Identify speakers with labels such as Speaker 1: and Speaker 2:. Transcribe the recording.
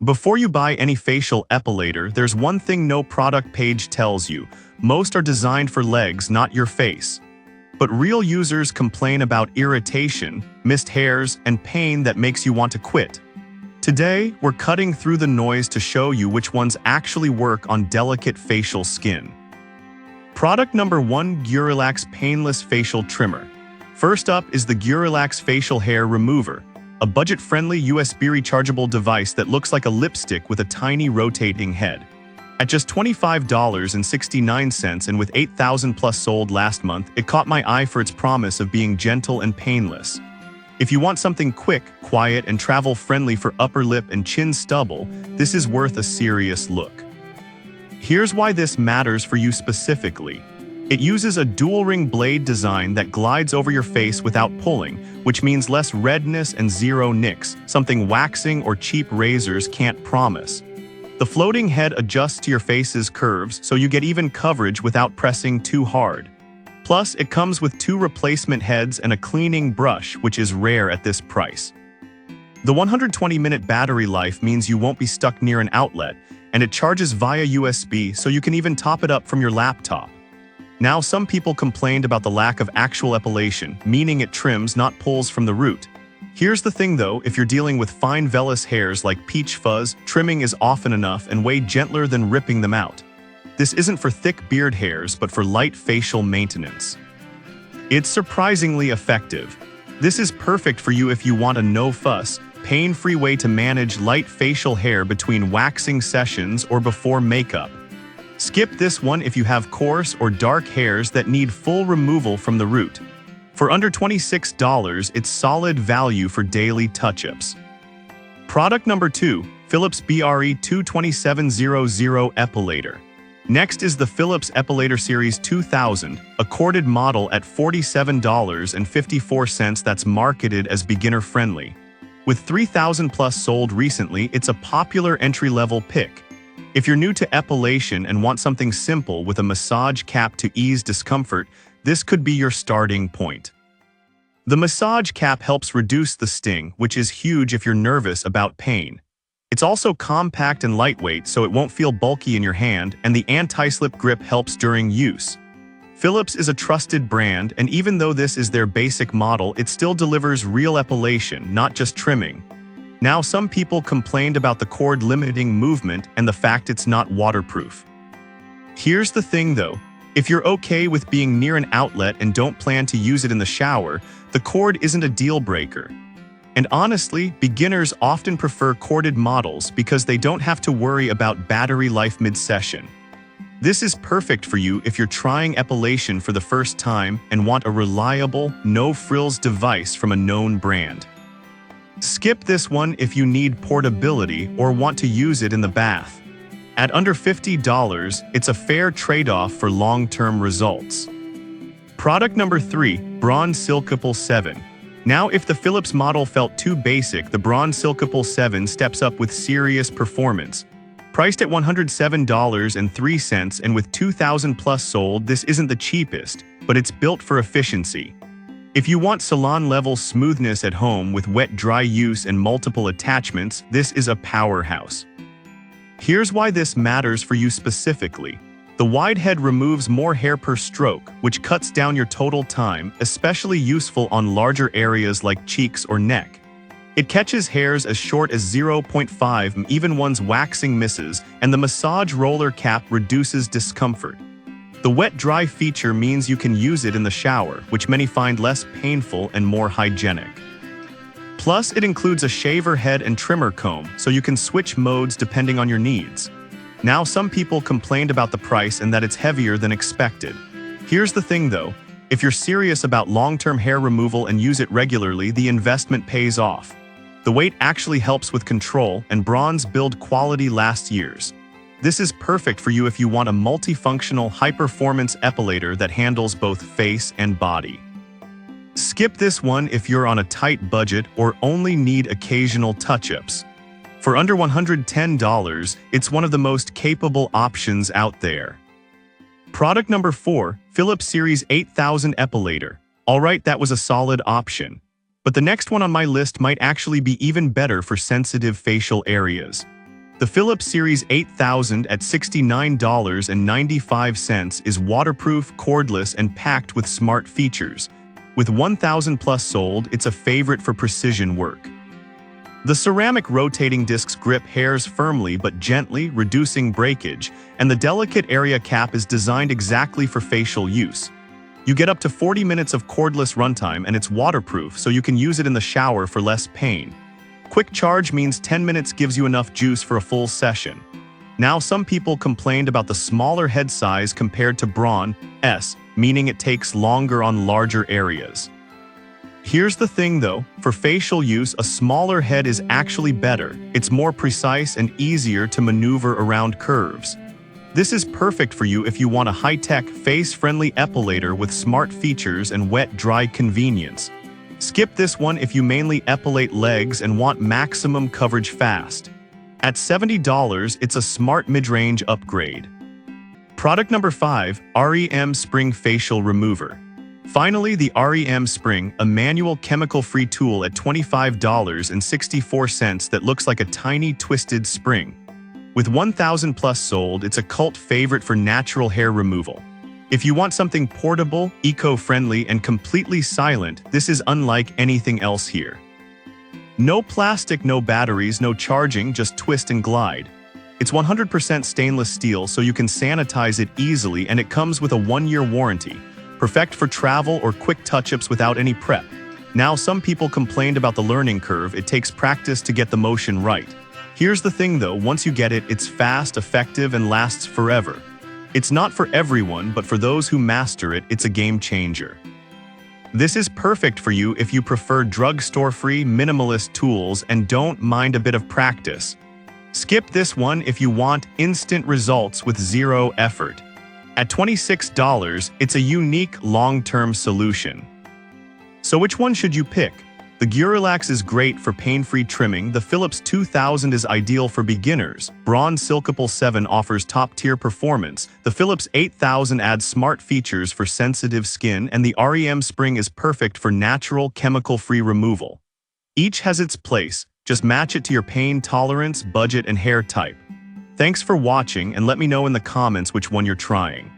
Speaker 1: Before you buy any facial epilator, there's one thing no product page tells you. Most are designed for legs, not your face. But real users complain about irritation, missed hairs, and pain that makes you want to quit. Today, we're cutting through the noise to show you which ones actually work on delicate facial skin. Product number 1, Gurelax Painless Facial Trimmer. First up is the Gurelax Facial Hair Remover, a budget-friendly USB rechargeable device that looks like a lipstick with a tiny rotating head. At just $25.69 and with 8,000 plus sold last month, it caught my eye for its promise of being gentle and painless. If you want something quick, quiet, and travel-friendly for upper lip and chin stubble, this is worth a serious look. Here's why this matters for you specifically. It uses a dual-ring blade design that glides over your face without pulling, which means less redness and zero nicks, something waxing or cheap razors can't promise. The floating head adjusts to your face's curves so you get even coverage without pressing too hard. Plus, it comes with 2 replacement heads and a cleaning brush, which is rare at this price. The 120-minute battery life means you won't be stuck near an outlet, and it charges via USB so you can even top it up from your laptop. Now, some people complained about the lack of actual epilation, meaning it trims, not pulls from the root. Here's the thing though, if you're dealing with fine vellus hairs like peach fuzz, trimming is often enough and way gentler than ripping them out. This isn't for thick beard hairs, but for light facial maintenance. It's surprisingly effective. This is perfect for you if you want a no-fuss, pain-free way to manage light facial hair between waxing sessions or before makeup. Skip this one if you have coarse or dark hairs that need full removal from the root. For under $26, it's solid value for daily touch-ups. Product number 2, Philips BRE22700 Epilator. Next is the Philips Epilator Series 2000, a corded model at $47.54 that's marketed as beginner-friendly. With 3,000 plus sold recently, it's a popular entry-level pick. If you're new to epilation and want something simple with a massage cap to ease discomfort, this could be your starting point. The massage cap helps reduce the sting, which is huge if you're nervous about pain. It's also compact and lightweight, so it won't feel bulky in your hand, and the anti-slip grip helps during use. Philips is a trusted brand, and even though this is their basic model, it still delivers real epilation, not just trimming. Now, some people complained about the cord limiting movement and the fact it's not waterproof. Here's the thing though, if you're okay with being near an outlet and don't plan to use it in the shower, the cord isn't a deal breaker. And honestly, beginners often prefer corded models because they don't have to worry about battery life mid-session. This is perfect for you if you're trying epilation for the first time and want a reliable, no-frills device from a known brand. Skip this one if you need portability or want to use it in the bath. At under $50, it's a fair trade-off for long-term results. Product number 3, Braun Silkipple 7. Now, if the Philips model felt too basic, the Braun Silkipple 7 steps up with serious performance. Priced at $107.03 and with 2,000 plus sold, this isn't the cheapest, but it's built for efficiency. If you want salon-level smoothness at home with wet-dry use and multiple attachments, this is a powerhouse. Here's why this matters for you specifically. The wide head removes more hair per stroke, which cuts down your total time, especially useful on larger areas like cheeks or neck. It catches hairs as short as 0.5, even ones waxing misses, and the massage roller cap reduces discomfort. The wet-dry feature means you can use it in the shower, which many find less painful and more hygienic. Plus, it includes a shaver head and trimmer comb, so you can switch modes depending on your needs. Now, some people complained about the price and that it's heavier than expected. Here's the thing though, if you're serious about long-term hair removal and use it regularly, the investment pays off. The weight actually helps with control, and Braun's build quality lasts years. This is perfect for you if you want a multifunctional, high-performance epilator that handles both face and body. Skip this one if you're on a tight budget or only need occasional touch-ups. For under $110, it's one of the most capable options out there. Product number 4, Philips Series 8000 Epilator. Alright, that was a solid option. But the next one on my list might actually be even better for sensitive facial areas. The Philips Series 8000 at $69.95 is waterproof, cordless, and packed with smart features. With 1,000 plus sold, it's a favorite for precision work. The ceramic rotating discs grip hairs firmly but gently, reducing breakage, and the delicate area cap is designed exactly for facial use. You get up to 40 minutes of cordless runtime, and it's waterproof, so you can use it in the shower for less pain. Quick charge means 10 minutes gives you enough juice for a full session. Now, some people complained about the smaller head size compared to Braun-S, meaning it takes longer on larger areas. Here's the thing though, for facial use, a smaller head is actually better. It's more precise and easier to maneuver around curves. This is perfect for you if you want a high-tech, face-friendly epilator with smart features and wet-dry convenience. Skip this one if you mainly epilate legs and want maximum coverage fast. At $70, it's a smart mid-range upgrade. Product number 5, REM Spring Facial Remover. Finally, the REM Spring, a manual chemical-free tool at $25.64 that looks like a tiny twisted spring. With 1,000 plus sold, it's a cult favorite for natural hair removal. If you want something portable, eco-friendly, and completely silent, this is unlike anything else here. No plastic, no batteries, no charging, just twist and glide. It's 100% stainless steel, so you can sanitize it easily, and it comes with a 1-year warranty. Perfect for travel or quick touch-ups without any prep. Now, some people complained about the learning curve. It takes practice to get the motion right. Here's the thing though, once you get it, it's fast, effective, and lasts forever. It's not for everyone, but for those who master it, it's a game changer. This is perfect for you if you prefer drugstore-free, minimalist tools and don't mind a bit of practice. Skip this one if you want instant results with zero effort. At $26, it's a unique long-term solution. So which one should you pick? The Gurulax is great for pain-free trimming, the Philips 2000 is ideal for beginners, Braun Silkable 7 offers top-tier performance, the Philips 8000 adds smart features for sensitive skin, and the REM Spring is perfect for natural, chemical-free removal. Each has its place, just match it to your pain tolerance, budget, and hair type. Thanks for watching, and let me know in the comments which one you're trying.